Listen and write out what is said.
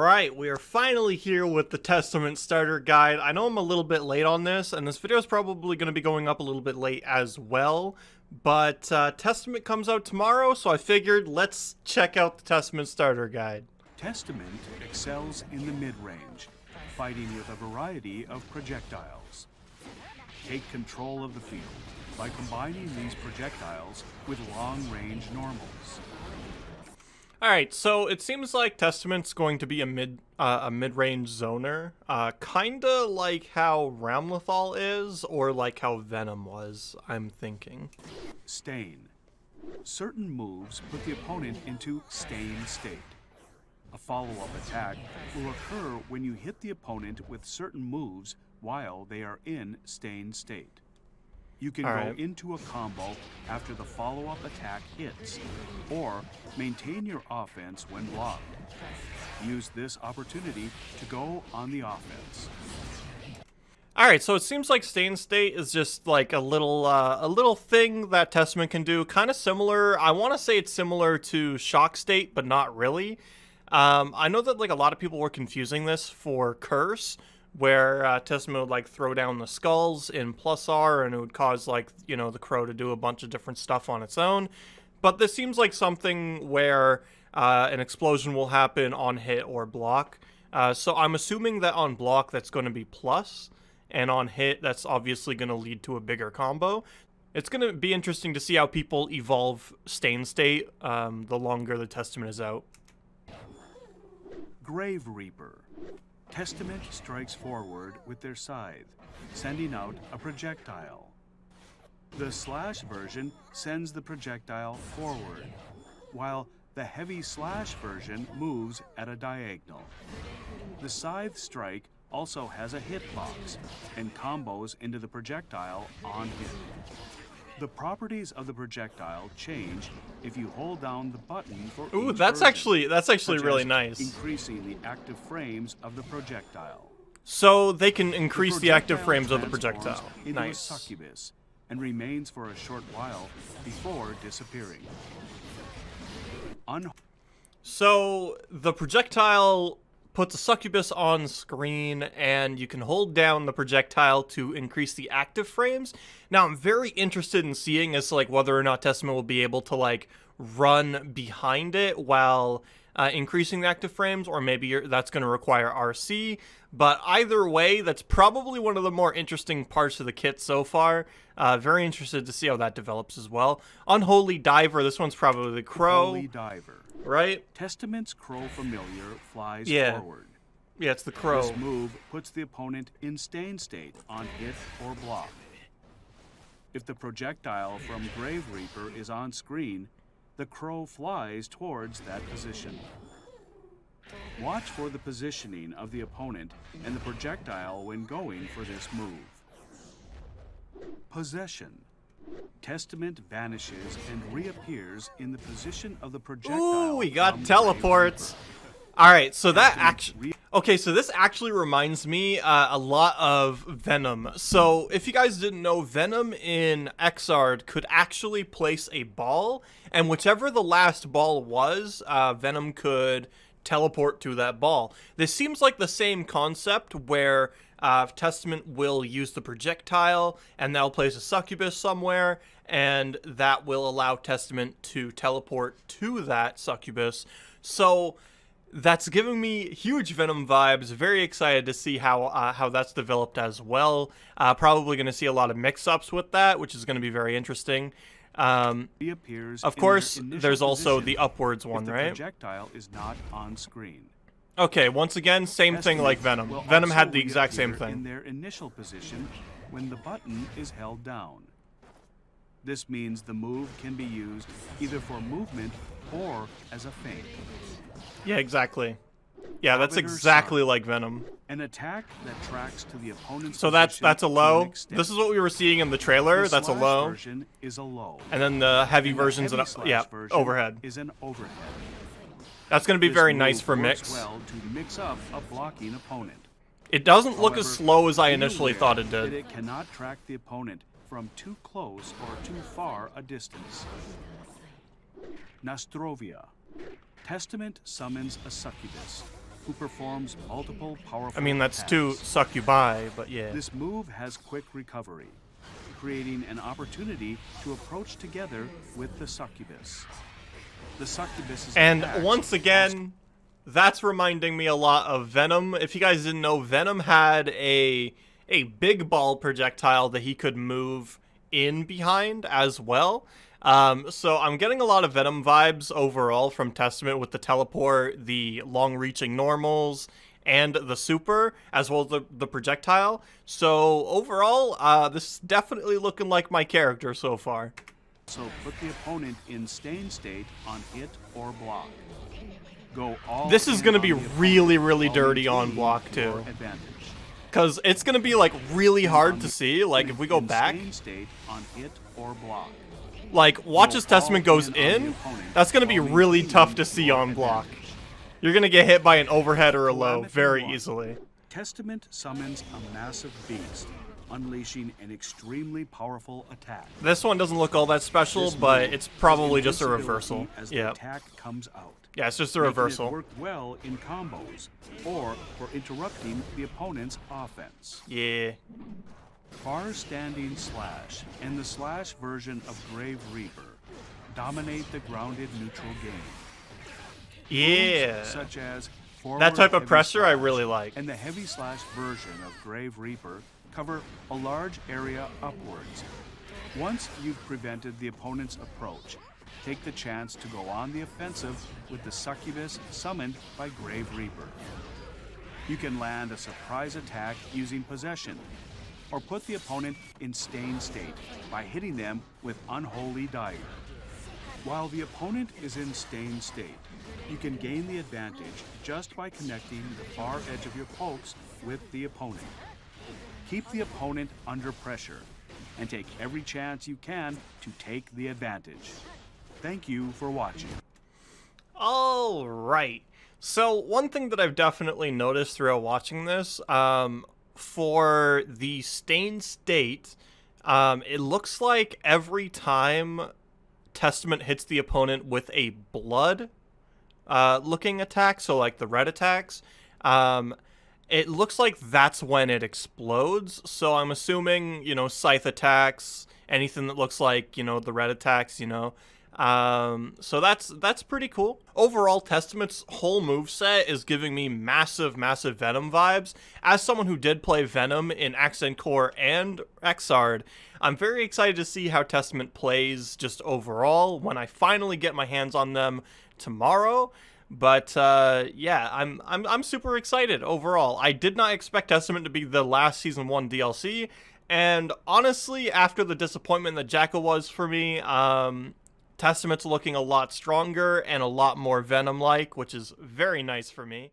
Alright, we are finally here with the Testament Starter Guide. I know I'm a little bit late on this, and this video is probably going to be going up a little bit late as well, but Testament comes out tomorrow, so I figured let's check out the Testament Starter Guide. Testament excels in the mid-range, fighting with a variety of projectiles. Take control of the field by combining these projectiles with long-range normals. Alright, so it seems like Testament's going to be a mid-range zoner, kinda like how Ramlethal is, or like how Venom was, I'm thinking. Stain. Certain moves put the opponent into stain state. A follow-up attack will occur when you hit the opponent with certain moves while they are in stain state. You can go into a combo after the follow-up attack hits, or maintain your offense when blocked. Use this opportunity to go on the offense. Alright, so it seems like Stain State is just like a little thing that Testament can do, kind of similar. I want to say it's similar to Shock State, but not really. I know that like a lot of people were confusing this for Curse, where Testament would like throw down the skulls in plus R and it would cause like, you know, the crow to do a bunch of different stuff on its own. But this seems like something where an explosion will happen on hit or block. So I'm assuming that on block that's going to be plus, and on hit that's obviously going to lead to a bigger combo. It's going to be interesting to see how people evolve Stain State the longer the Testament is out. Grave Reaper. Testament strikes forward with their scythe, sending out a projectile. The slash version sends the projectile forward, while the heavy slash version moves at a diagonal. The scythe strike also has a hitbox and combos into the projectile on hit. The properties of the projectile change if you hold down the button for each that's version, actually really nice. Increasing the active frames of the projectile. So they can increase the active frames of the projectile. Into Nice. a succubus and remains for a short while before disappearing. So the projectile puts a succubus on screen, and you can hold down the projectile to increase the active frames. Now, I'm very interested in seeing as to, like, whether or not Testament will be able to, like, run behind it while increasing the active frames, or maybe that's going to require RC. But either way, that's probably one of the more interesting parts of the kit so far. Very interested to see how that develops as well. Unholy Diver, this one's probably the Crow. Unholy Diver. Right? Testament's Crow familiar flies forward. Yeah, it's the Crow. This move puts the opponent in stain state on hit or block. If the projectile from Grave Reaper is on screen, the Crow flies towards that position. Watch for the positioning of the opponent and the projectile when going for this move. Possession. Testament vanishes and reappears in the position of the projectile. Ooh, we got teleports. Alright, so that actually... Okay, so this actually reminds me a lot of Venom. So, if you guys didn't know, Venom in XRD could actually place a ball, and whichever the last ball was, Venom could teleport to that ball. This seems like the same concept where Testament will use the projectile, and they'll place a succubus somewhere, and that will allow Testament to teleport to that succubus. So that's giving me huge Venom vibes. Very excited to see how that's developed as well. Probably going to see a lot of mix-ups with that, which is going to be very interesting. Of course, there's also the upwards one, right? The projectile is not on screen. Okay, once again, same thing like Venom. Venom had the exact same thing. In their initial position when the button is held down. This means the move can be used either for movement or as a feint. Yeah, exactly. Yeah, that's exactly like Venom. An attack that tracks to the opponent's So that's a low. This is what we were seeing in the trailer. That's a low. Version is a low. And then the heavy version's overhead. Is an overhead. That's going to be very nice for mix. Well to mix up a blocking opponent. It doesn't look as slow as I initially thought it did. It cannot track the opponent from too close or too far a distance. Nastrovia. Testament summons a succubus. who performs multiple powerful I mean, that's attacks. to suck you by, but yeah. This move has quick recovery, creating an opportunity to approach together with the succubus. The succubus's And attacks once again, that's reminding me a lot of Venom. If you guys didn't know, Venom had a big ball projectile that he could move in behind as well. So I'm getting a lot of Venom vibes overall from Testament with the teleport, the long-reaching normals, and the super, as well as the projectile. So overall, this is definitely looking like my character so far. So put the opponent in staying state on hit or block. Go all This is in going to on be the opponent really, really while dirty on maintaining block your too. advantage. Because it's going to be like really hard On to the see. Like if we go in back, staying state on hit or block. like watch as Go all Testament goes in on the in, opponent that's going to be while really maintaining tough to see your on block. advantage. You're going to get hit by an overhead or a low Calamity very 1. easily. Testament summons a massive beast, unleashing an extremely powerful attack. This one doesn't look all that special, This but move it's has probably just a invincibility reversal. as the Yeah. attack comes out. Yeah, it's just a Making reversal. It work well in combos, or for interrupting the opponent's offense. Yeah. Far Standing Slash and the Slash version of Grave Reaper dominate the grounded neutral game. Yeah. Moves such as That type of Heavy pressure I Slash really like. and the Heavy Slash version of Grave Reaper cover a large area upwards. Once you've prevented the opponent's approach, take the chance to go on the offensive with the succubus summoned by Grave Reaper. You can land a surprise attack using possession, or put the opponent in staying state by hitting them with Unholy Diver. While the opponent is in staying state, you can gain the advantage just by connecting the far edge of your pokes with the opponent. Keep the opponent under pressure, and take every chance you can to take the advantage. Thank you for watching. All right. So one thing that I've definitely noticed throughout watching this, for the stained state, it looks like every time Testament hits the opponent with a blood looking attack, so like the red attacks, it looks like that's when it explodes. So I'm assuming, you know, scythe attacks, anything that looks like, you know, the red attacks, you know. So that's pretty cool. Overall, Testament's whole moveset is giving me massive Venom vibes. As someone who did play Venom in Accent Core and XRD, I'm very excited to see how Testament plays just overall when I finally get my hands on them tomorrow. But yeah, I'm super excited overall. I did not expect Testament to be the last Season 1 DLC, and honestly, after the disappointment that Jackal was for me, Testament's looking a lot stronger and a lot more Venom-like, which is very nice for me.